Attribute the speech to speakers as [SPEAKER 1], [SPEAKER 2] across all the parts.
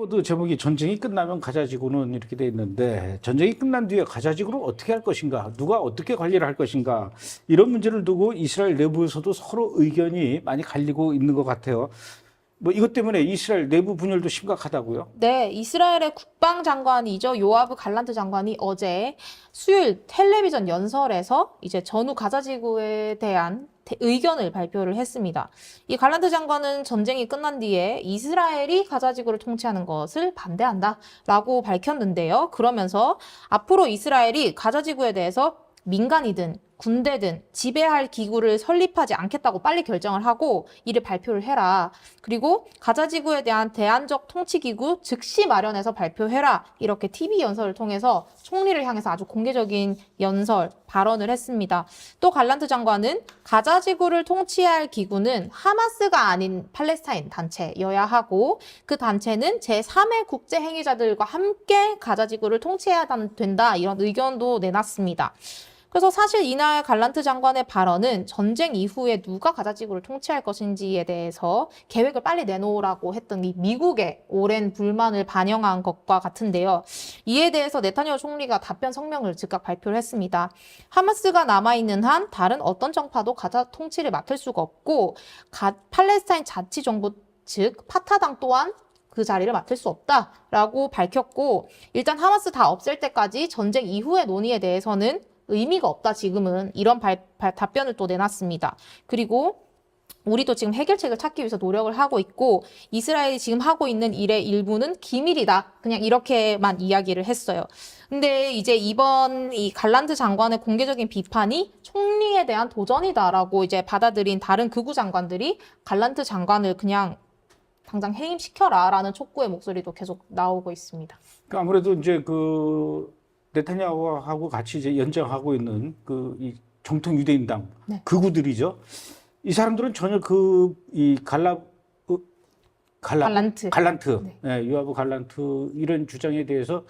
[SPEAKER 1] 키워드 제목이 전쟁이 끝나면 가자지구는 이렇게 돼 있는데 전쟁이 끝난 뒤에 가자지구를 어떻게 할 것인가, 누가 어떻게 관리를 할 것인가 이런 문제를 두고 이스라엘 내부에서도 서로 의견이 많이 갈리고 있는 것 같아요. 뭐 이것 때문에 이스라엘 내부 분열도 심각하다고요?
[SPEAKER 2] 네, 이스라엘의 국방장관이죠. 요아브 갈란트 장관이 어제 수요일 텔레비전 연설에서 이제 전후 가자지구에 대한 의견을 발표를 했습니다. 이 갈란트 장관은 전쟁이 끝난 뒤에 이스라엘이 가자지구를 통치하는 것을 반대한다라고 밝혔는데요. 그러면서 앞으로 이스라엘이 가자지구에 대해서 민간이든 군대든 지배할 기구를 설립하지 않겠다고 빨리 결정을 하고 이를 발표를 해라. 그리고 가자지구에 대한 대안적 통치기구 즉시 마련해서 발표해라. 이렇게 TV 연설을 통해서 총리를 향해서 아주 공개적인 연설, 발언을 했습니다. 또 갈란트 장관은 가자지구를 통치할 기구는 하마스가 아닌 팔레스타인 단체여야 하고 그 단체는 제3의 국제행위자들과 함께 가자지구를 통치해야 된다. 이런 의견도 내놨습니다. 그래서 사실 이날 갈란트 장관의 발언은 전쟁 이후에 누가 가자지구를 통치할 것인지에 대해서 계획을 빨리 내놓으라고 했던 이 미국의 오랜 불만을 반영한 것과 같은데요. 이에 대해서 네타냐후 총리가 답변 성명을 즉각 발표를 했습니다. 하마스가 남아있는 한 다른 어떤 정파도 가자 통치를 맡을 수가 없고 팔레스타인 자치정부 즉 파타당 또한 그 자리를 맡을 수 없다라고 밝혔고 일단 하마스 다 없앨 때까지 전쟁 이후의 논의에 대해서는 의미가 없다 지금은 이런 답변을 또 내놨습니다. 그리고 우리도 지금 해결책을 찾기 위해서 노력을 하고 있고 이스라엘이 지금 하고 있는 일의 일부는 기밀이다. 그냥 이렇게만 이야기를 했어요. 근데 이제 이번 이 갈란트 장관의 공개적인 비판이 총리에 대한 도전이다라고 이제 받아들인 다른 극우 장관들이 갈란트 장관을 그냥 당장 해임시켜라라는 촉구의 목소리도 계속 나오고 있습니다.
[SPEAKER 1] 아무래도 이제 네타냐후하고 같이 이제 연정하고 있는 이 정통 유대인당
[SPEAKER 2] 네.
[SPEAKER 1] 극우들이죠. 이 사람들은 전혀 이 갈란트,
[SPEAKER 2] 네.
[SPEAKER 1] 네, 요아브 갈란트 이런 주장에 대해서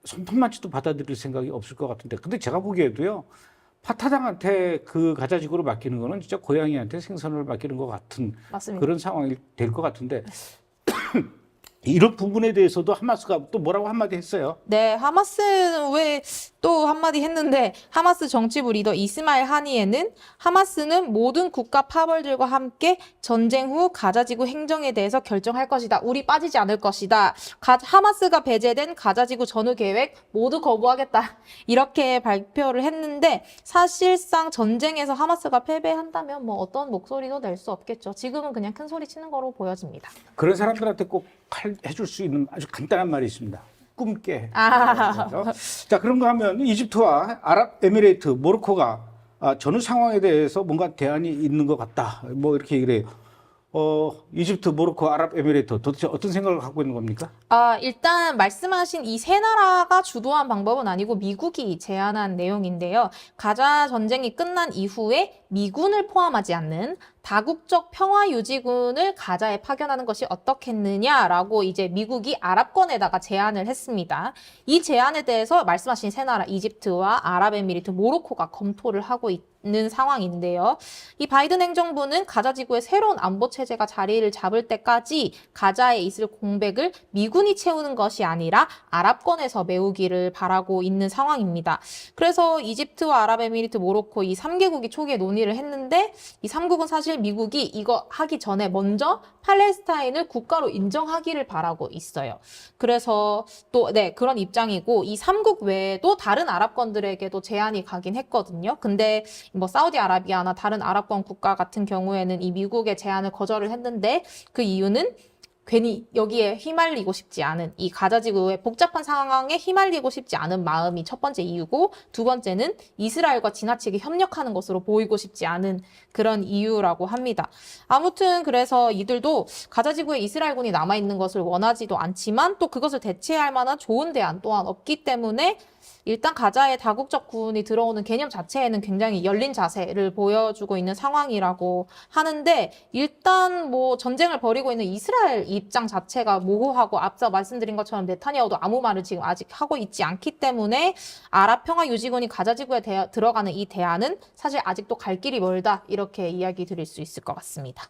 [SPEAKER 1] 손톱만치도 받아들일 생각이 없을 것 같은데, 근데 제가 보기에도요, 파타당한테 그 가자지구를 맡기는 거는 진짜 고양이한테 생선을 맡기는 것 같은
[SPEAKER 2] 맞습니다.
[SPEAKER 1] 그런 상황이 될 것 같은데. 이런 부분에 대해서도 하마스가 또 뭐라고 한마디 했어요?
[SPEAKER 2] 네, 하마스는 왜 또 한마디 했는데 하마스 정치부 리더 이스마일 하니에는 하마스는 모든 국가 파벌들과 함께 전쟁 후 가자지구 행정에 대해서 결정할 것이다. 우리 빠지지 않을 것이다. 하마스가 배제된 가자지구 전후 계획 모두 거부하겠다. 이렇게 발표를 했는데 사실상 전쟁에서 하마스가 패배한다면 뭐 어떤 목소리도 낼 수 없겠죠. 지금은 그냥 큰 소리 치는 거로 보여집니다.
[SPEAKER 1] 그런 사람들한테 꼭 해줄 수 있는 아주 간단한 말이 있습니다. 꿈깨. 자, 그런가 하면 이집트와 아랍에미레이트, 모로코가 전후 상황에 대해서 뭔가 대안이 있는 것 같다. 뭐 이렇게 얘기를 해요. 이집트, 모로코, 아랍에미레이트 도대체 어떤 생각을 갖고 있는 겁니까?
[SPEAKER 2] 일단 말씀하신 이 세 나라가 주도한 방법은 아니고 미국이 제안한 내용인데요. 가자 전쟁이 끝난 이후에 미군을 포함하지 않는 다국적 평화유지군을 가자에 파견하는 것이 어떻겠느냐라고 이제 미국이 아랍권에다가 제안을 했습니다. 이 제안에 대해서 말씀하신 세 나라 이집트와 아랍에미리트, 모로코가 검토를 하고 있는 상황인데요. 이 바이든 행정부는 가자 지구의 새로운 안보 체제가 자리를 잡을 때까지 가자에 있을 공백을 미군이 채우는 것이 아니라 아랍권에서 메우기를 바라고 있는 상황입니다. 그래서 이집트와 아랍에미리트, 모로코 이 3개국이 초기에 논의를 했는데 이 3국은 사실 미국이 이거 하기 전에 먼저 팔레스타인을 국가로 인정하기를 바라고 있어요. 그래서 또 그런 입장이고 이 3국 외에도 다른 아랍권들에게도 제안이 가긴 했거든요. 근데 뭐 사우디아라비아나 다른 아랍권 국가 같은 경우에는 이 미국의 제안을 거절을 했는데 그 이유는 괜히 여기에 휘말리고 싶지 않은 이 가자지구의 복잡한 상황에 휘말리고 싶지 않은 마음이 첫 번째 이유고 두 번째는 이스라엘과 지나치게 협력하는 것으로 보이고 싶지 않은 그런 이유라고 합니다. 아무튼 그래서 이들도 가자지구에 이스라엘군이 남아있는 것을 원하지도 않지만 또 그것을 대체할 만한 좋은 대안 또한 없기 때문에 일단 가자에 다국적 군이 들어오는 개념 자체에는 굉장히 열린 자세를 보여주고 있는 상황이라고 하는데 일단 뭐 전쟁을 벌이고 있는 이스라엘 입장 자체가 모호하고 앞서 말씀드린 것처럼 네타냐후도 아무 말을 지금 아직 하고 있지 않기 때문에 아랍 평화 유지군이 가자 지구에 들어가는 이 대안은 사실 아직도 갈 길이 멀다 이렇게 이야기 드릴 수 있을 것 같습니다.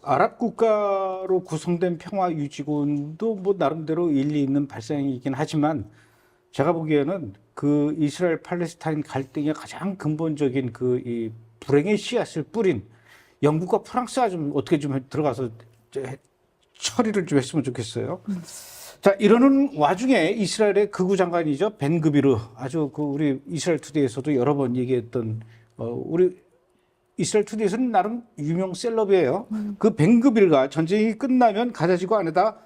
[SPEAKER 1] 아랍 국가로 구성된 평화유지군도 뭐 나름대로 일리 있는 발상이긴 하지만 제가 보기에는 그 이스라엘 팔레스타인 갈등의 가장 근본적인 그 이 불행의 씨앗을 뿌린 영국과 프랑스가 좀 어떻게 좀 들어가서 처리를 좀 했으면 좋겠어요. 자, 이러는 와중에 이스라엘의 극우 장관이죠. 벤 그비르. 아주 그 우리 이스라엘 투데이에서도 여러 번 얘기했던 우리 이스라엘 투데이에서는 나름 유명 셀럽이에요. 그 벤 그비르가 전쟁이 끝나면 가자지구 안에다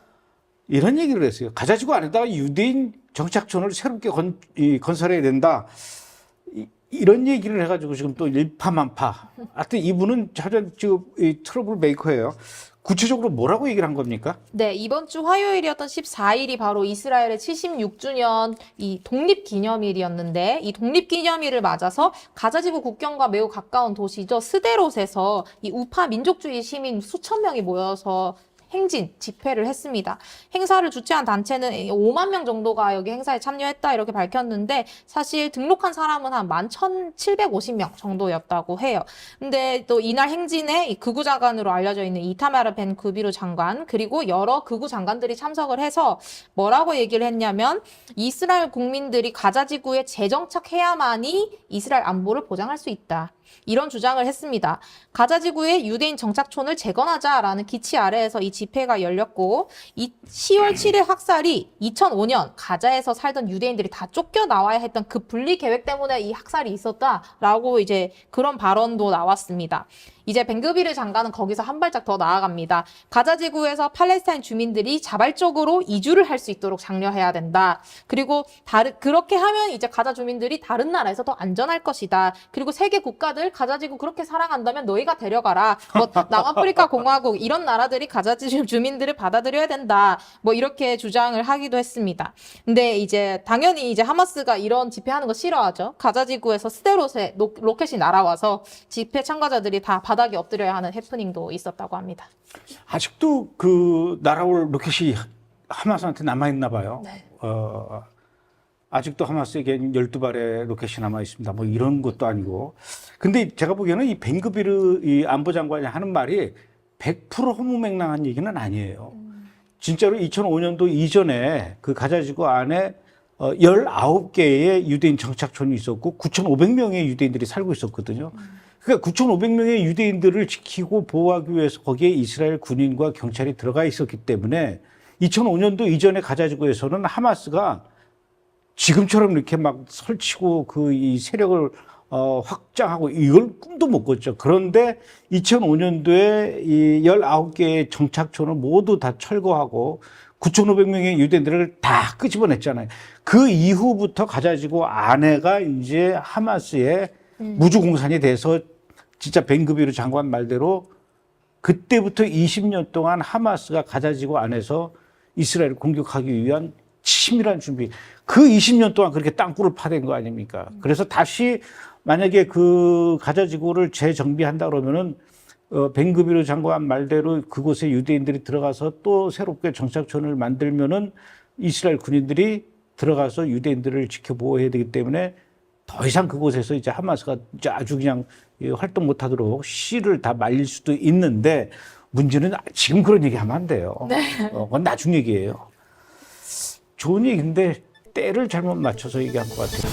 [SPEAKER 1] 이런 얘기를 했어요. 가자지구 안에다가 유대인 정착촌을 새롭게 건설해야 된다. 이런 얘기를 해가지고 지금 또 일파만파. 하여튼 이분은 지금 이 트러블 메이커예요. 구체적으로 뭐라고 얘기를 한 겁니까?
[SPEAKER 2] 네, 이번 주 화요일이었던 14일이 바로 이스라엘의 76주년 이 독립기념일이었는데 이 독립기념일을 맞아서 가자지구 국경과 매우 가까운 도시죠. 스데롯에서 이 우파 민족주의 시민 수천 명이 모여서 행진, 집회를 했습니다. 행사를 주최한 단체는 5만 명 정도가 여기 행사에 참여했다 이렇게 밝혔는데 사실 등록한 사람은 한 11,750명 정도였다고 해요. 근데 또 이날 행진에 이 극우 장관으로 알려져 있는 이타마르 벤 그비르 장관 그리고 여러 극우 장관들이 참석을 해서 뭐라고 얘기를 했냐면 이스라엘 국민들이 가자 지구에 재정착해야만이 이스라엘 안보를 보장할 수 있다. 이런 주장을 했습니다. 가자 지구의 유대인 정착촌을 재건하자라는 기치 아래에서 이 집회가 열렸고 10월 7일 학살이 2005년 가자에서 살던 유대인들이 다 쫓겨나와야 했던 그 분리 계획 때문에 이 학살이 있었다라고 이제 그런 발언도 나왔습니다. 이제 벤그비르 장관은 거기서 한 발짝 더 나아갑니다. 가자 지구에서 팔레스타인 주민들이 자발적으로 이주를 할 수 있도록 장려해야 된다. 그리고 그렇게 하면 이제 가자 주민들이 다른 나라에서 더 안전할 것이다. 그리고 세계 국가들 가자 지구 그렇게 사랑한다면 너희가 데려가라. 뭐 남아프리카 공화국 이런 나라들이 가자 주민들을 받아들여야 된다. 뭐 이렇게 주장을 하기도 했습니다. 근데 이제 당연히 이제 하마스가 이런 집회하는 거 싫어하죠. 가자 지구에서 스데롯에 로켓이 날아와서 집회 참가자들이 다 바닥에 엎드려야 하는 해프닝도 있었다고 합니다.
[SPEAKER 1] 아직도 그 날아올 로켓이 하마스한테 남아있나 봐요.
[SPEAKER 2] 네.
[SPEAKER 1] 아직도 하마스에겐 12발의 로켓이 남아있습니다. 뭐 이런 것도 아니고. 근데 제가 보기에는 이 벤그비르 이 안보장관이 하는 말이 100% 허무맹랑한 얘기는 아니에요. 진짜로 2005년도 이전에 그 가자지구 안에 19개의 유대인 정착촌이 있었고 9,500명의 유대인들이 살고 있었거든요. 그러니까 9,500명의 유대인들을 지키고 보호하기 위해서 거기에 이스라엘 군인과 경찰이 들어가 있었기 때문에 2005년도 이전의 가자지구에서는 하마스가 지금처럼 이렇게 막 설치고 그 이 세력을 확장하고 이걸 꿈도 못 꿨죠. 그런데 2005년도에 이 19개의 정착촌을 모두 다 철거하고 9,500명의 유대인들을 다 끄집어냈잖아요. 그 이후부터 가자지구 안에가 이제 하마스의 무주공산이 돼서 진짜 벤그비르 장관 말대로 그때부터 20년 동안 하마스가 가자지구 안에서 이스라엘을 공격하기 위한 치밀한 준비. 그 20년 동안 그렇게 땅굴을 파댄 거 아닙니까? 그래서 다시 만약에 그 가자지구를 재정비한다 그러면은 벤그비르 장관 말대로 그곳에 유대인들이 들어가서 또 새롭게 정착촌을 만들면은 이스라엘 군인들이 들어가서 유대인들을 지켜보호해야 되기 때문에 더 이상 그곳에서 이제 하마스가 이제 아주 그냥 활동 못하도록 씨를 다 말릴 수도 있는데 문제는 지금 그런 얘기 하면 안 돼요.
[SPEAKER 2] 네.
[SPEAKER 1] 그건 나중 얘기예요. 좋은 얘기인데 때를 잘못 맞춰서 얘기한 것 같아요.